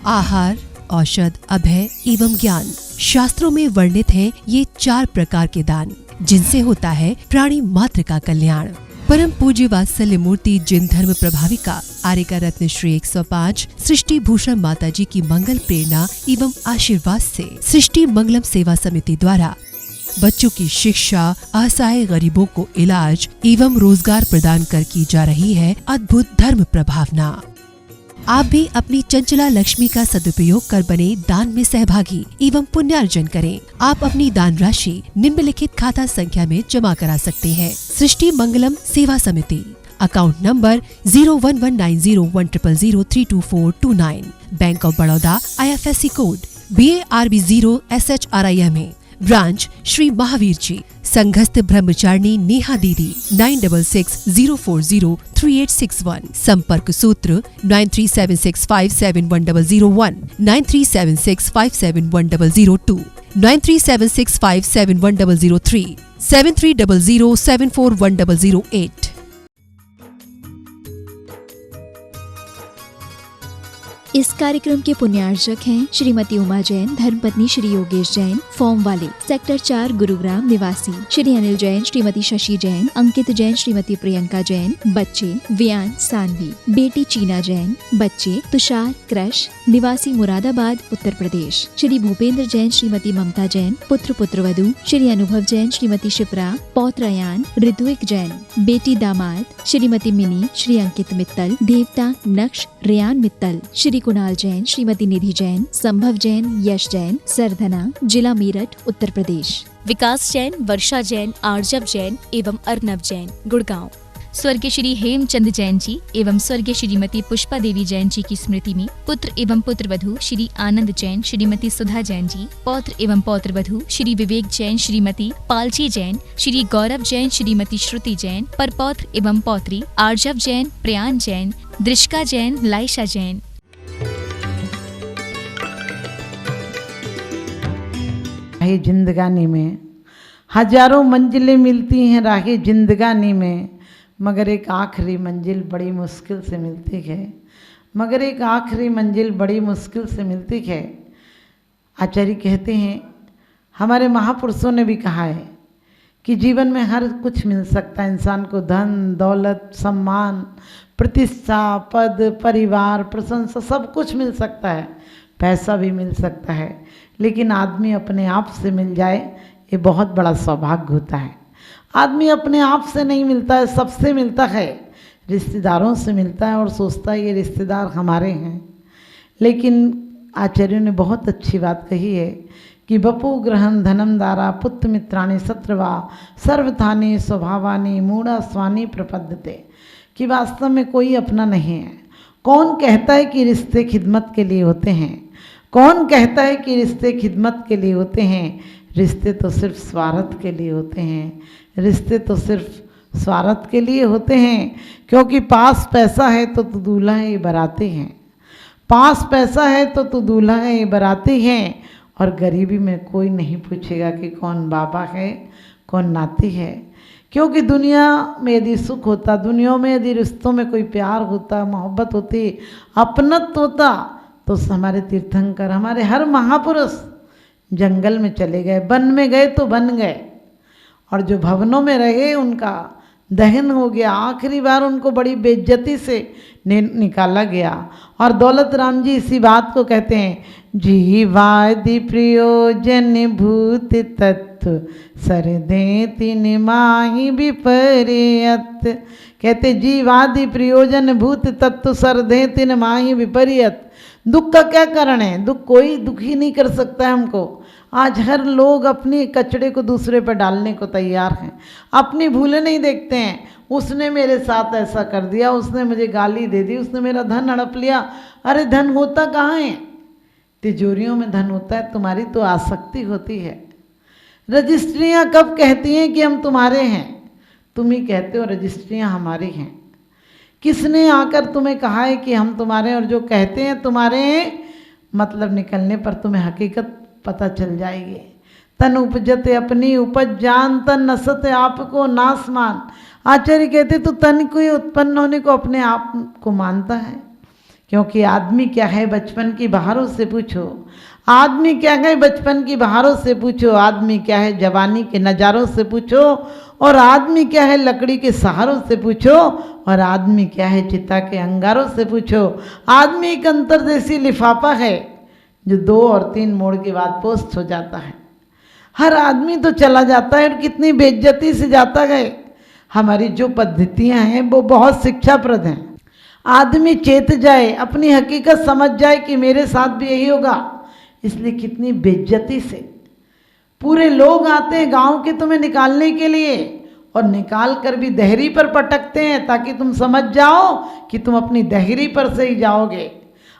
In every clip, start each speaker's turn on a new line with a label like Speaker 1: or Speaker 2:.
Speaker 1: आहार, औषध, अभय एवं ज्ञान। शास्त्रों में वर्णित हैं ये 4 प्रकार के दान, जिनसे होता है प्राणी मात्र का कल्याण। परम पूज्य वात्सल्य मूर्ति जिन धर्म प्रभाविका आर्यका रत्न श्री 105 सृष्टि भूषण माता जी की मंगल प्रेरणा एवं आशीर्वाद से सृष्टि मंगलम सेवा समिति द्वारा बच्चों की शिक्षा, असहाय गरीबों को इलाज एवं रोजगार प्रदान कर की जा रही है अद्भुत धर्म प्रभावना। आप भी अपनी चंचला लक्ष्मी का सदुपयोग कर बने दान में सहभागी एवं पुण्यार्जन करें। आप अपनी दान राशि निम्नलिखित खाता संख्या में जमा करा सकते हैं। सृष्टि Mangalam Seva Samiti, account number 01190100032429, bank of Baroda, IFSC code BARB 0 SHRIMA, branch Shri Mahavir ji, संघस्थ ब्रह्मचारिणी नेहा दीदी 9660403861, संपर्क सूत्र 9376571001, 9376571002, 9376571003, 7300741008।
Speaker 2: इस कार्यक्रम के पुण्यार्चक हैं श्रीमती उमा जैन, धर्मपत्नी श्री योगेश जैन, फॉर्म वाले, सेक्टर 4 गुरुग्राम निवासी, श्री अनिल जैन, श्रीमती शशि जैन, अंकित जैन, श्रीमती प्रियंका जैन, बच्चे वियान सानवी, बेटी चीना जैन, बच्चे तुषार क्रश, निवासी मुरादाबाद उत्तर प्रदेश, श्री भूपेंद्र जैन, श्रीमती ममता जैन, पुत्र पुत्रवधू श्री अनुभव जैन, श्रीमती शिप्रा, पौत्र अयान, ऋत्विक जैन, बेटी दामाद श्रीमती मिनी, श्री अंकित मित्तल, देवता नक्श रियान मित्तल, श्री कुणाल जैन, श्रीमती निधि जैन, संभव जैन, यश जैन, सरधना, जिला मेरठ उत्तर प्रदेश,
Speaker 3: विकास जैन, वर्षा जैन, आर्जव जैन एवं अर्नव जैन गुड़गांव। स्वर्गीय श्री हेमचंद जैन जी एवं स्वर्गीय श्रीमती पुष्पा देवी जैन जी की स्मृति में पुत्र एवं पुत्रवधू श्री आनंद जैन, श्रीमती सुधा जैन जी, पौत्र एवं पौत्रवधू श्री विवेक जैन, श्रीमती पालजी जैन, श्री गौरव जैन, श्रीमती श्रुति जैन, परपौत्र एवं पौत्री आर्जव जैन, प्रयान जैन, दृष्का जैन, लाइशा जैन।
Speaker 4: जिंदगानी में हजारों मंजिलें मिलती हैं राही जिंदगानी में, मगर एक आखिरी मंजिल बड़ी मुश्किल से मिलती है, मगर एक आखिरी मंजिल बड़ी मुश्किल से मिलती है। आचार्य कहते हैं, हमारे महापुरुषों ने भी कहा है कि जीवन में हर कुछ मिल सकता है इंसान को, धन दौलत सम्मान प्रतिष्ठा पद परिवार प्रशंसा सब कुछ मिल सकता है, पैसा भी मिल सकता है, लेकिन आदमी अपने आप से मिल जाए ये बहुत बड़ा सौभाग्य होता है। आदमी अपने आप से नहीं मिलता है, सबसे मिलता है, रिश्तेदारों से मिलता है और सोचता है ये रिश्तेदार हमारे हैं। लेकिन आचार्यों ने बहुत अच्छी बात कही है कि बपू ग्रहण धनम दारा पुत्र मित्राणी शत्रुवा सर्वथानी स्वभावानी मूढ़ा स्वानी प्रपद्यते, कि वास्तव में कोई अपना नहीं है। कौन कहता है कि रिश्ते खिदमत के लिए होते हैं? कौन कहता है कि रिश्ते खिदमत के लिए होते हैं? रिश्ते तो सिर्फ स्वार्थ के लिए होते हैं, रिश्ते तो सिर्फ स्वार्थ के लिए होते हैं। क्योंकि पास पैसा है तो तू दूल्हा है ये बराती हैं, पास पैसा है तो तू दूल्हा है ये बराती हैं, और गरीबी में कोई नहीं पूछेगा कि कौन बाबा है कौन नाती है। क्योंकि दुनिया में यदि सुख होता, दुनिया में यदि रिश्तों में कोई प्यार होता, मोहब्बत होती, अपनत्व होता, तो हमारे तीर्थंकर हमारे हर महापुरुष जंगल में चले गए, वन में गए तो बन गए, और जो भवनों में रहे उनका दहन हो गया। आखिरी बार उनको बड़ी बेइज्जती से निकाला गया। और दौलत राम जी इसी बात को कहते हैं, जीवादि प्रयोजन भूत तत्व सरदे तीन माही विपर्यत। कहते जीवादि प्रयोजन भूत तत्व सरदे तीन माही विपर्यत। दुख का क्या कारण है? दुख कोई दुखी नहीं कर सकता है हमको। आज हर लोग अपने कचड़े को दूसरे पर डालने को तैयार हैं, अपनी भूलें नहीं देखते हैं। उसने मेरे साथ ऐसा कर दिया, उसने मुझे गाली दे दी, उसने मेरा धन हड़प लिया। अरे धन होता कहाँ है? तिजोरियों में धन होता है, तुम्हारी तो आसक्ति होती है। रजिस्ट्रियाँ कब कहती हैं कि हम तुम्हारे हैं? तुम ही कहते हो रजिस्ट्रियाँ हमारी हैं। किसने आकर तुम्हें कहा है कि हम तुम्हारे? और जो कहते हैं तुम्हारे हैं, मतलब निकलने पर तुम्हें हकीकत पता चल जाएगी। तन उपजते अपनी उपज जान, तन नसते आपको नासमान। आचार्य कहते तो तन को उत्पन्न होने को अपने आप को मानता है क्योंकि आदमी क्या है बचपन की बहारों से पूछो, आदमी क्या है बचपन की बहारों से पूछो, आदमी क्या है जवानी के नज़ारों से पूछो, और आदमी क्या है लकड़ी के सहारों से पूछो, और आदमी क्या है चिता के अंगारों से पूछो। आदमी एक अंतर्देशी लिफाफा है जो 2 और 3 मोड़ के बाद पोस्ट हो जाता है। हर आदमी तो चला जाता है और कितनी बेइज्जती से जाता है। हमारी जो पद्धतियां हैं वो बहुत शिक्षाप्रद हैं। आदमी चेत जाए, अपनी हकीकत समझ जाए कि मेरे साथ भी यही होगा, इसलिए कितनी बेइज्जती से पूरे लोग आते हैं गांव के तुम्हें निकालने के लिए, और निकाल कर भी दहरी पर पटकते हैं ताकि तुम समझ जाओ कि तुम अपनी दहरी पर से ही जाओगे।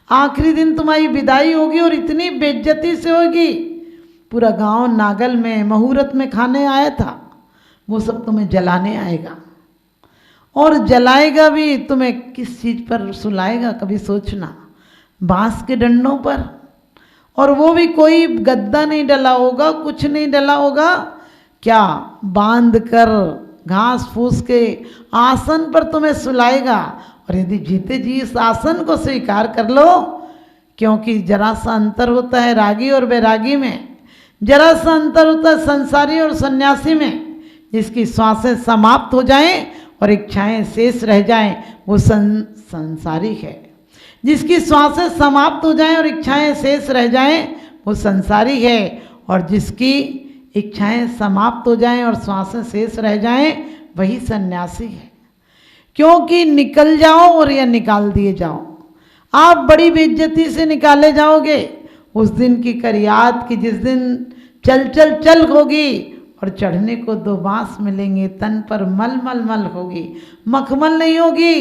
Speaker 4: आखिरी दिन तुम्हारी विदाई होगी और इतनी बेइज्जती से होगी। पूरा गांव नागल में मुहूर्त में खाने आया था, वो सब तुम्हें जलाने आएगा, और जलाएगा भी तुम्हें किस चीज़ पर सुलाएगा कभी सोचना, बांस के डंडों पर, और वो भी कोई गद्दा नहीं डला होगा, कुछ नहीं डला होगा, क्या बांध कर घास फूस के आसन पर तुम्हें सुलाएगा। और यदि जीते जी इस आसन को स्वीकार कर लो, क्योंकि जरा सा अंतर होता है रागी और बैरागी में, जरा सा अंतर होता है संसारी और सन्यासी में। जिसकी श्वासें समाप्त हो जाएं और इच्छाएं शेष रह जाएं वो संसारी है। जिसकी श्वासें समाप्त हो जाएं और इच्छाएं शेष रह जाएं वो संसारी है, और जिसकी इच्छाएं समाप्त हो जाएं और श्वासें शेष रह जाएं वही सन्यासी है। क्योंकि निकल जाओ और या निकाल दिए जाओ, आप बड़ी बेइज्जती से निकाले जाओगे। उस दिन की कर याद कि जिस दिन चल चल चल होगी और चढ़ने को 2 बांस मिलेंगे, तन पर मल मल मल होगी, मखमल नहीं होगी।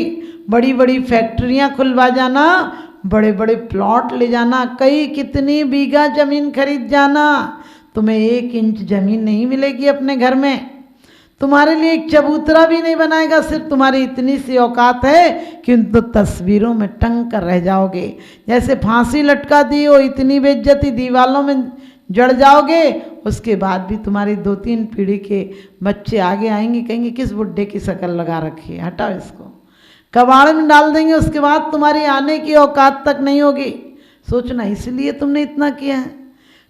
Speaker 4: बड़ी बड़ी फैक्ट्रियां खुलवा जाना, बड़े बड़े प्लॉट ले जाना, कई कितनी बीघा जमीन खरीद जाना, तुम्हें 1 इंच जमीन नहीं मिलेगी अपने घर में। तुम्हारे लिए एक चबूतरा भी नहीं बनाएगा, सिर्फ तुम्हारी इतनी सी औकात है कि उन तो तस्वीरों में टंग कर रह जाओगे। जैसे फांसी लटका दी हो, इतनी बेइज्जती, दीवालों में जड़ जाओगे। उसके बाद भी तुम्हारी 2-3 पीढ़ी के बच्चे आगे आएंगे, कहेंगे किस बुड्ढे की शक्ल लगा रखी है, हटाओ इसको, कबाड़ में डाल देंगे। उसके बाद तुम्हारी आने की औकात तक नहीं होगी। सोचना इसलिए तुमने इतना किया है।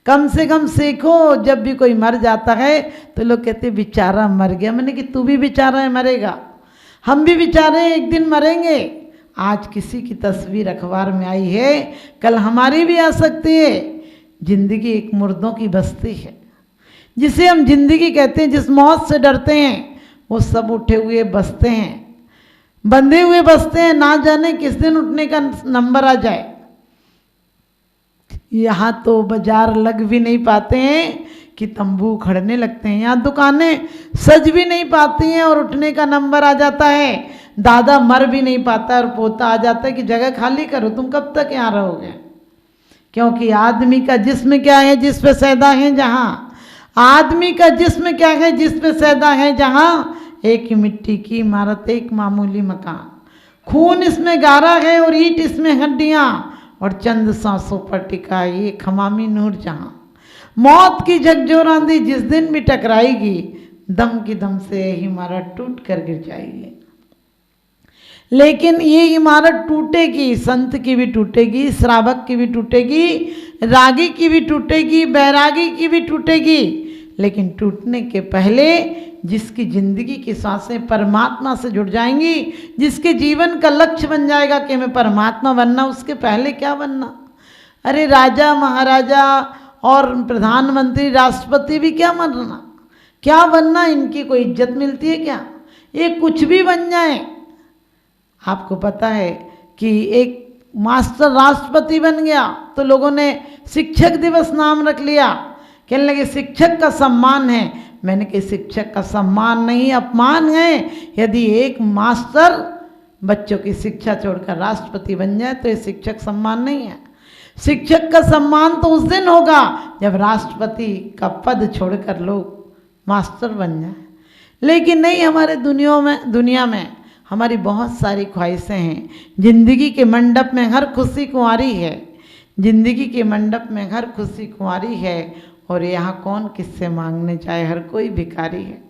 Speaker 4: कम से कम सीखो, जब भी कोई मर जाता है तो लोग कहते बेचारा मर गया। मैंने कि तू भी बेचारा है, मरेगा, हम भी बेचारे एक दिन मरेंगे। आज किसी की तस्वीर अखबार में आई है, कल हमारी भी आ सकती है। जिंदगी एक मुर्दों की बस्ती है, जिसे हम जिंदगी कहते हैं। जिस मौत से डरते हैं वो सब उठे हुए बसते हैं, बंधे हुए बसते हैं, ना जाने किस दिन उठने का नंबर आ जाए। यहाँ तो बाजार लग भी नहीं पाते हैं कि तंबू खड़ने लगते हैं, यहाँ दुकानें सज भी नहीं पाती हैं और उठने का नंबर आ जाता है। दादा मर भी नहीं पाता और पोता आ जाता है कि जगह खाली करो, तुम कब तक यहाँ रहोगे। क्योंकि आदमी का जिस्म क्या है जिस पे सैदा है जहाँ, आदमी का जिस्म क्या है जिस पे सैदा है जहाँ। एक मिट्टी की इमारत, एक मामूली मकान, खून इसमें गारा है और ईंट इसमें हड्डियाँ, और चंद सांसों पर टिका ये खमामी नूर जहाँ। मौत की झकझोर आंधी जिस दिन भी टकराएगी, दम की दम से यह इमारत टूट कर गिर जाएगी। लेकिन ये इमारत टूटेगी, संत की भी टूटेगी, श्रावक की भी टूटेगी, रागी की भी टूटेगी, बैरागी की भी टूटेगी। लेकिन टूटने के पहले जिसकी जिंदगी की सांसें परमात्मा से जुड़ जाएंगी, जिसके जीवन का लक्ष्य बन जाएगा कि हमें परमात्मा बनना, उसके पहले क्या बनना। अरे राजा महाराजा और प्रधानमंत्री राष्ट्रपति भी क्या बनना, क्या बनना, इनकी कोई इज्जत मिलती है क्या? ये कुछ भी बन जाए। आपको पता है कि एक मास्टर राष्ट्रपति बन गया तो लोगों ने शिक्षक दिवस नाम रख लिया, कहने लगे शिक्षक का सम्मान है। मैंने कहा शिक्षक का सम्मान नहीं, अपमान है। यदि एक मास्टर बच्चों की शिक्षा छोड़कर राष्ट्रपति बन जाए तो ये शिक्षक सम्मान नहीं है। शिक्षक का सम्मान तो उस दिन होगा जब राष्ट्रपति का पद छोड़कर लोग मास्टर बन जाए। लेकिन नहीं, हमारे दुनिया में हमारी बहुत सारी ख्वाहिशें हैं। जिंदगी के मंडप में हर खुशी कुंवारी है, जिंदगी के मंडप में हर खुशी कुंवारी है, और यहाँ कौन किससे मांगने जाए, हर कोई भिखारी है।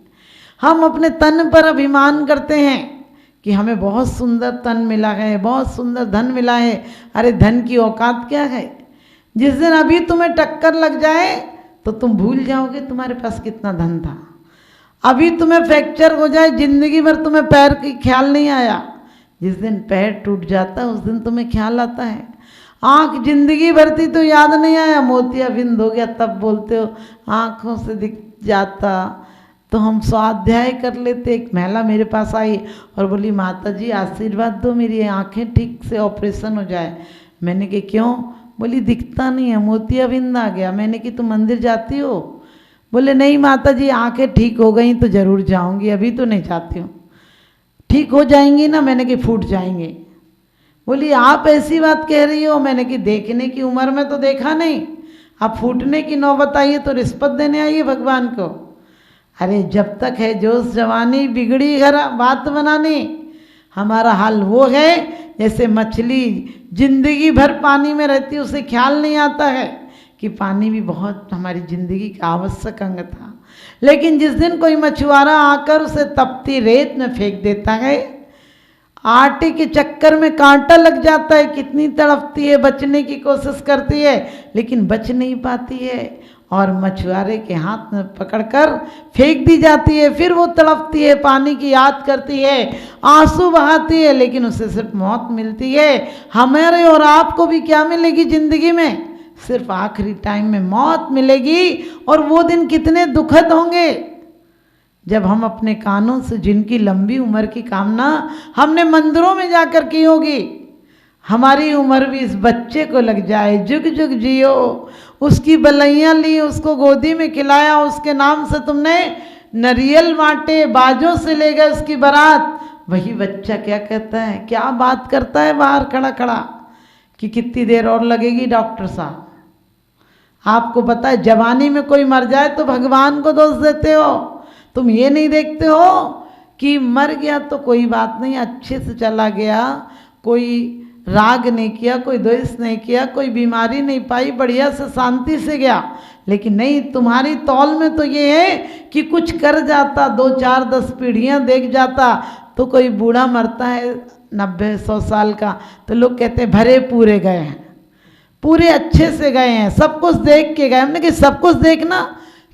Speaker 4: हम अपने तन पर अभिमान करते हैं कि हमें बहुत सुंदर तन मिला है, बहुत सुंदर धन मिला है। अरे धन की औकात क्या है? जिस दिन अभी तुम्हें टक्कर लग जाए तो तुम भूल जाओगे तुम्हारे पास कितना धन था। अभी तुम्हें फ्रैक्चर हो जाए, जिंदगी भर तुम्हें पैर की ख्याल नहीं आया। जिस दिन पैर टूट जाता है उस दिन तुम्हें ख्याल आता है। आँख जिंदगी भर थी तो याद नहीं आया, मोतियाबिंद हो गया तब बोलते हो आँखों से दिख जाता। तो हम स्वाध्याय कर लेते। एक महिला मेरे पास आई और बोली माता जी आशीर्वाद दो, मेरी आँखें ठीक से ऑपरेशन हो जाए। मैंने कहा क्यों? बोली दिखता नहीं है, मोतियाबिंद आ गया। मैंने कि तुम मंदिर जाती हो? बोले नहीं माता जी, आँखें ठीक हो गई तो ज़रूर जाऊंगी, अभी तो नहीं जाती हूँ। ठीक हो जाएंगी ना? मैंने कि फूट जाएंगे। बोली आप ऐसी बात कह रही हो? मैंने कि देखने की उम्र में तो देखा नहीं, अब फूटने की नौबत आई है तो रिश्वत देने आई है भगवान को। अरे जब तक है जोश जवानी बिगड़ी घर बात बनानी। हमारा हाल वो है जैसे मछली जिंदगी भर पानी में रहती है, उसे ख्याल नहीं आता है कि पानी भी बहुत हमारी ज़िंदगी का आवश्यक अंग था। लेकिन जिस दिन कोई मछुआरा आकर उसे तपती रेत में फेंक देता है, आटे के चक्कर में कांटा लग जाता है, कितनी तड़पती है, बचने की कोशिश करती है लेकिन बच नहीं पाती है और मछुआरे के हाथ में पकड़कर फेंक दी जाती है। फिर वो तड़पती है, पानी की याद करती है, आंसू बहाती है, लेकिन उसे सिर्फ मौत मिलती है। हमारे और आपको भी क्या मिलेगी ज़िंदगी में? सिर्फ आखिरी टाइम में मौत मिलेगी। और वो दिन कितने दुखद होंगे जब हम अपने कानों से जिनकी लंबी उम्र की कामना हमने मंदिरों में जाकर की होगी, हमारी उम्र भी इस बच्चे को लग जाए, जुग जुग जियो। उसकी बलैयाँ ली, उसको गोदी में खिलाया, उसके नाम से तुमने नरियल बांटे, बाजों से ले गए उसकी बारात। वही बच्चा क्या कहता है, क्या बात करता है बाहर खड़ा खड़ा कि कितनी देर और लगेगी डॉक्टर साहब। आपको पता है जवानी में कोई मर जाए तो भगवान को दोष देते हो, तुम ये नहीं देखते हो कि मर गया तो कोई बात नहीं, अच्छे से चला गया, कोई राग नहीं किया, कोई द्वेष नहीं किया, कोई बीमारी नहीं पाई, बढ़िया से शांति से गया। लेकिन नहीं, तुम्हारी तौल में तो ये है कि कुछ कर जाता, 2 4 10 पीढ़ियाँ देख जाता। तो कोई बूढ़ा मरता है 90 100 साल का तो लोग कहते हैं भरे पूरे गए हैं, पूरे अच्छे से गए हैं, सब कुछ देख के गए। हमने कि सब कुछ देखना,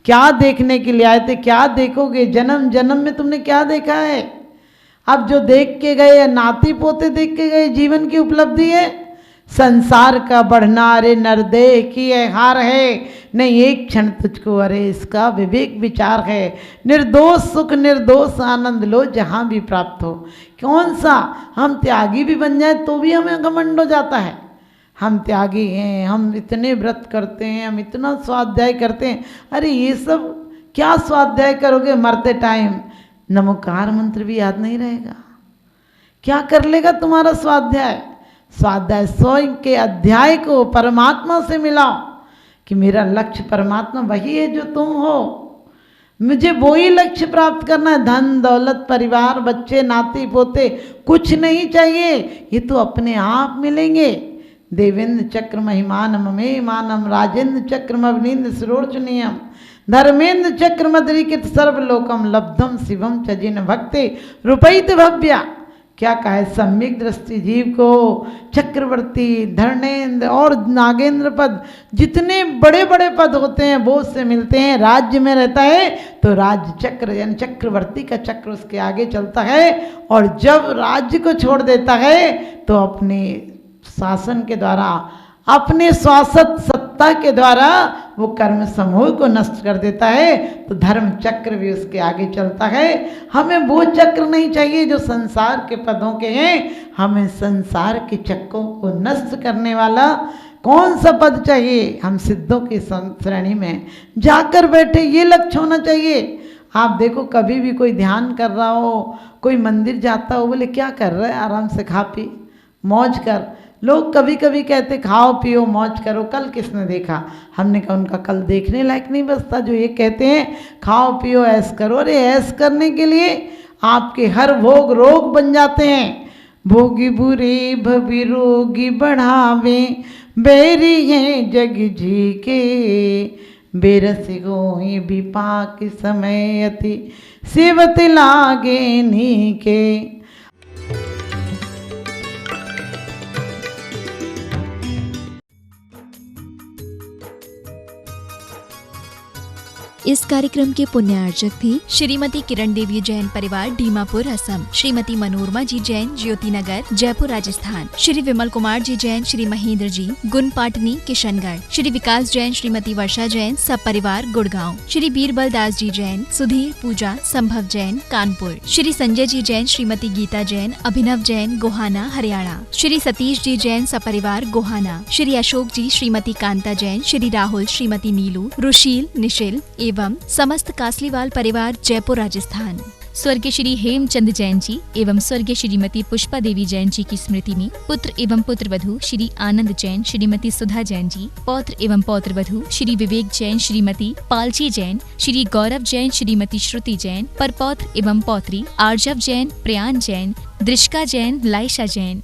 Speaker 4: क्या देखने के लिए आए थे? क्या देखोगे? जन्म जन्म में तुमने क्या देखा है? अब जो देख के गए, नाती पोते देख के गए, जीवन की उपलब्धि है। संसार का बढ़ना अरे नरदेह की है हार है, नहीं एक क्षण तुझको अरे इसका विवेक विचार है। निर्दोष सुख निर्दोष आनंद लो जहाँ भी प्राप्त हो। कौन सा हम त्यागी भी बन जाए तो भी हमें घमंड हो जाता है, हम त्यागी हैं, हम इतने व्रत करते हैं, हम इतना स्वाध्याय करते हैं। अरे ये सब क्या स्वाध्याय करोगे? मरते टाइम नमोकार मंत्र भी याद नहीं रहेगा। क्या कर लेगा तुम्हारा स्वाध्याय? स्वाध्याय 100 के अध्याय को परमात्मा से मिलाओ कि मेरा लक्ष्य परमात्मा वही है जो तुम हो, मुझे वही लक्ष्य प्राप्त करना है। धन दौलत परिवार बच्चे नाती पोते कुछ नहीं चाहिए, ये तो अपने आप मिलेंगे। देवेंद्र चक्र महिमान ममे मानम, राजेंद्र चक्र मवनीन्द्र सिरोचनीयम, धर्मेंद्र चक्र मदरिकित सर्वलोकम लब्धम शिवम चजिन भक्ति रूपैत भव्या। क्या कहे, सम्यक दृष्टि जीव को चक्रवर्ती धर्मेंद्र और नागेंद्र पद, जितने बड़े बड़े पद होते हैं वो उससे मिलते हैं। राज्य में रहता है तो राज्य चक्र यानी चक्रवर्ती का चक्र उसके आगे चलता है, और जब राज्य को छोड़ देता है तो अपने शासन के द्वारा, अपने शासक सत्ता के द्वारा वो कर्म समूह को नष्ट कर देता है, तो धर्म चक्र भी उसके आगे चलता है। हमें वो चक्र नहीं चाहिए जो संसार के पदों के हैं, हमें संसार के चक्रों को नष्ट करने वाला कौन सा पद चाहिए? हम सिद्धों की श्रेणी में जाकर बैठे, ये लक्ष्य होना चाहिए। आप देखो कभी भी कोई ध्यान कर रहा हो, कोई मंदिर जाता हो, बोले क्या कर रहा है? आराम से खा पी मौज कर। लोग कभी कभी कहते खाओ पियो मौज करो, कल किसने देखा? हमने कहा उनका कल देखने लायक नहीं बसता जो ये कहते हैं खाओ पियो ऐश करो। अरे ऐश करने के लिए आपके हर भोग रोग बन जाते हैं। भोगी बुरे भवि रोगी बढ़ावे, बैरी हैं जग जी के, बेरस गोई विपाक समय अति सेवत लागे नी के।
Speaker 2: इस कार्यक्रम के पुण्यार्चक थे श्रीमती किरण देवी जैन परिवार डीमापुर असम, श्रीमती मनोरमा जी जैन ज्योति नगर जयपुर राजस्थान, श्री विमल कुमार जी जैन श्री महेंद्र जी गुनपाटनी किशनगढ़, श्री विकास जैन श्रीमती वर्षा जैन सब परिवार गुड़गांव, श्री बीरबल दास जी जैन सुधीर पूजा संभव जैन कानपुर, श्री संजय जी जैन श्रीमती गीता जैन अभिनव जैन गोहाना हरियाणा, श्री सतीश जी जैन सपरिवार गोहाना, श्री अशोक जी श्रीमती कांता जैन, श्री राहुल श्रीमती नीलू रुशील निशिल एवं समस्त कासलीवाल परिवार जयपुर राजस्थान।
Speaker 3: स्वर्गीय श्री हेमचंद जैन जी एवं स्वर्गीय श्रीमती पुष्पा देवी जैन जी की स्मृति में पुत्र एवं पुत्रवधू श्री आनंद जैन श्रीमती सुधा जैन जी, पौत्र एवं पौत्रवधू श्री विवेक जैन श्रीमती पालची जैन, श्री गौरव जैन श्रीमती श्रुति जैन, परपौत्र एवं पौत्री आर्जव जैन, प्रयान जैन, दृष्का जैन, लाइशा जैन।